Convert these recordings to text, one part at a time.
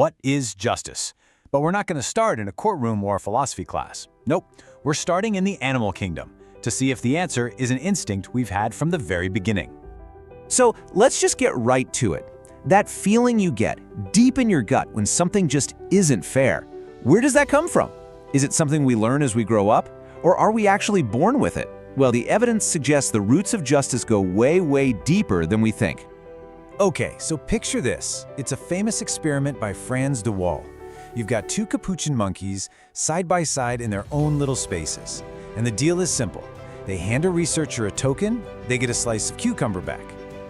What is justice? But we're not going to start in a courtroom or a philosophy class. Nope, we're starting in the animal kingdom to see if the answer is an instinct we've had from the very beginning. So let's just get right to it. That feeling you get deep in your gut when something just isn't fair, where does that come from? Is it something we learn as we grow up? Or are we actually born with it? Well, the evidence suggests the roots of justice go way, way deeper than we think. Okay, so picture this. It's a famous experiment by Franz de Waal. You've got two capuchin monkeys side by side in their own little spaces. And the deal is simple. They hand a researcher a token, they get a slice of cucumber back.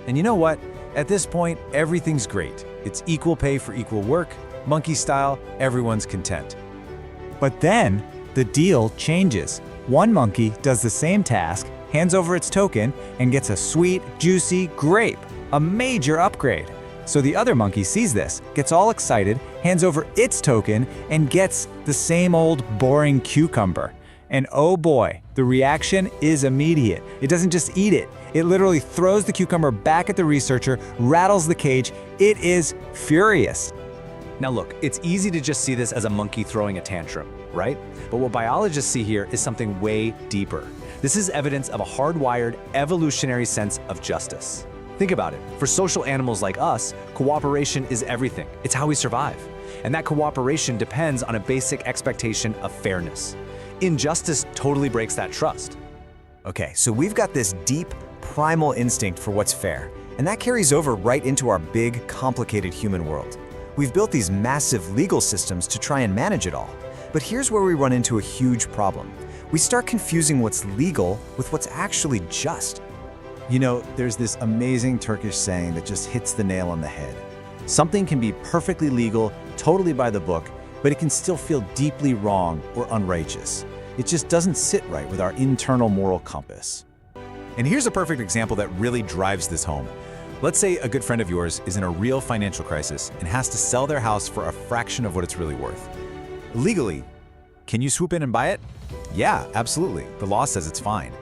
And you know what? At this point, everything's great. It's equal pay for equal work, monkey style, everyone's content. But then, the deal changes. One monkey does the same task, hands over its token, and gets a sweet, juicy grape, a major upgrade. So the other monkey sees this, gets all excited, hands over its token, and gets the same old boring cucumber. And oh boy, the reaction is immediate. It doesn't just eat it. It literally throws the cucumber back at the researcher, rattles the cage. It is furious. Now look, it's easy to just see this as a monkey throwing a tantrum, right? But what biologists see here is something way deeper. This is evidence of a hardwired, evolutionary sense of justice. Think about it. For social animals like us, cooperation is everything. It's how we survive. And that cooperation depends on a basic expectation of fairness. Injustice totally breaks that trust. Okay, so we've got this deep, primal instinct for what's fair, and that carries over right into our big, complicated human world. We've built these massive legal systems to try and manage it all. But here's where we run into a huge problem. We start confusing what's legal with what's actually just. You know, there's this amazing Turkish saying that just hits the nail on the head. Something can be perfectly legal, totally by the book, but it can still feel deeply wrong or unrighteous. It just doesn't sit right with our internal moral compass. And here's a perfect example that really drives this home. Let's say a good friend of yours is in a real financial crisis and has to sell their house for a fraction of what it's really worth. Legally, can you swoop in and buy it? Yeah, absolutely. The law says it's fine.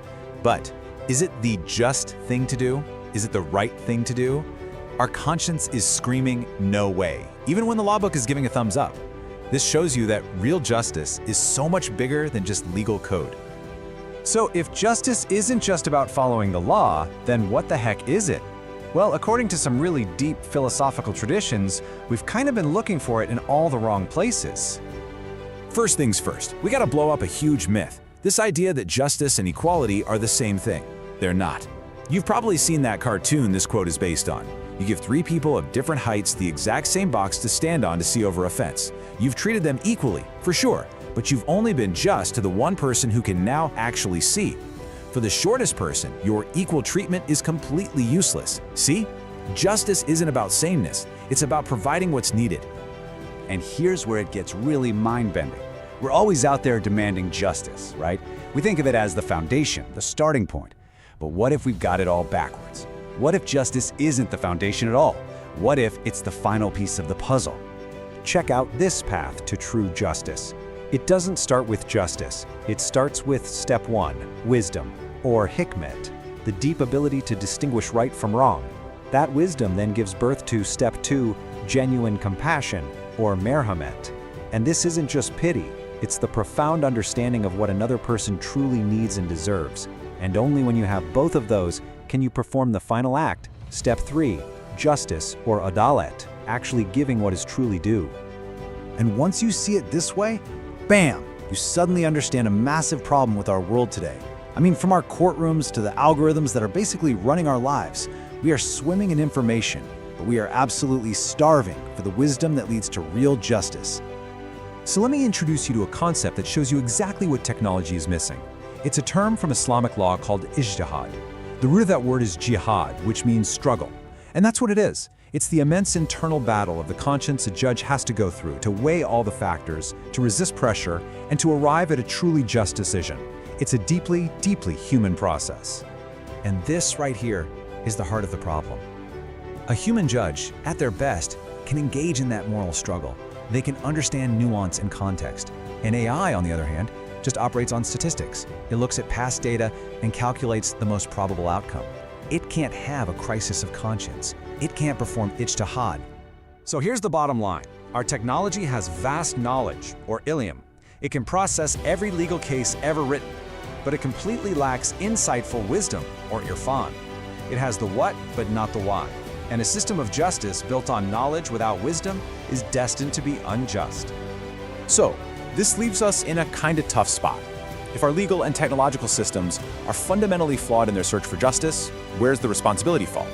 But is it the just thing to do? Is it the right thing to do? Our conscience is screaming, no way, even when the law book is giving a thumbs up. This shows you that real justice is so much bigger than just legal code. So if justice isn't just about following the law, then what the heck is it? Well, according to some really deep philosophical traditions, we've kind of been looking for it in all the wrong places. First things first, we gotta blow up a huge myth. This idea that justice and equality are the same thing. They're not. You've probably seen that cartoon this quote is based on. You give three people of different heights the exact same box to stand on to see over a fence. You've treated them equally, for sure, but you've only been just to the one person who can now actually see. For the shortest person, your equal treatment is completely useless. See? Justice isn't about sameness, it's about providing what's needed. And here's where it gets really mind-bending. We're always out there demanding justice, right? We think of it as the foundation, the starting point. But what if we've got it all backwards? What if justice isn't the foundation at all? What if it's the final piece of the puzzle? Check out this path to true justice. It doesn't start with justice. It starts with step 1, wisdom, or hikmet, the deep ability to distinguish right from wrong. That wisdom then gives birth to step 2, genuine compassion, or merhamet. And this isn't just pity, it's the profound understanding of what another person truly needs and deserves. And only when you have both of those can you perform the final act, step 3, justice, or adalet, actually giving what is truly due. And once you see it this way, bam, you suddenly understand a massive problem with our world today. I mean, from our courtrooms to the algorithms that are basically running our lives, we are swimming in information, but we are absolutely starving for the wisdom that leads to real justice. So let me introduce you to a concept that shows you exactly what technology is missing. It's a term from Islamic law called ijtihad. The root of that word is jihad, which means struggle. And that's what it is. It's the immense internal battle of the conscience a judge has to go through to weigh all the factors, to resist pressure, and to arrive at a truly just decision. It's a deeply, deeply human process. And this right here is the heart of the problem. A human judge, at their best, can engage in that moral struggle. They can understand nuance and context. An AI, on the other hand, just operates on statistics. It looks at past data and calculates the most probable outcome. It can't have a crisis of conscience. It can't perform ijtihad. So here's the bottom line. Our technology has vast knowledge, or ilium. It can process every legal case ever written, but it completely lacks insightful wisdom, or irfan. It has the what, but not the why. And a system of justice built on knowledge without wisdom is destined to be unjust. So, this leaves us in a kind of tough spot. If our legal and technological systems are fundamentally flawed in their search for justice, where's the responsibility fall?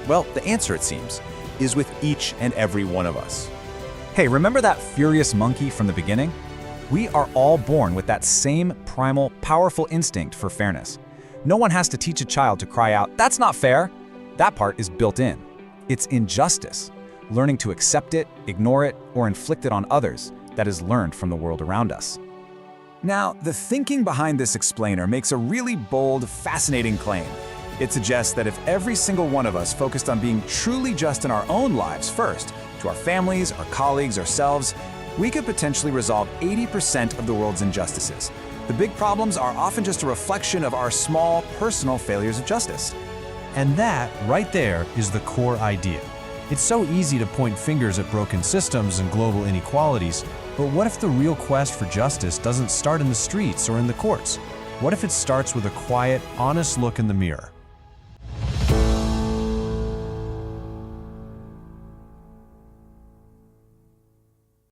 Well, the answer, it seems, is with each and every one of us. Hey, remember that furious monkey from the beginning? We are all born with that same primal, powerful instinct for fairness. No one has to teach a child to cry out, "That's not fair!" That part is built in. It's injustice, learning to accept it, ignore it, or inflict it on others, that is learned from the world around us. Now, the thinking behind this explainer makes a really bold, fascinating claim. It suggests that if every single one of us focused on being truly just in our own lives first, to our families, our colleagues, ourselves, we could potentially resolve 80% of the world's injustices. The big problems are often just a reflection of our small, personal failures of justice. And that, right there, is the core idea. It's so easy to point fingers at broken systems and global inequalities, but what if the real quest for justice doesn't start in the streets or in the courts? What if it starts with a quiet, honest look in the mirror?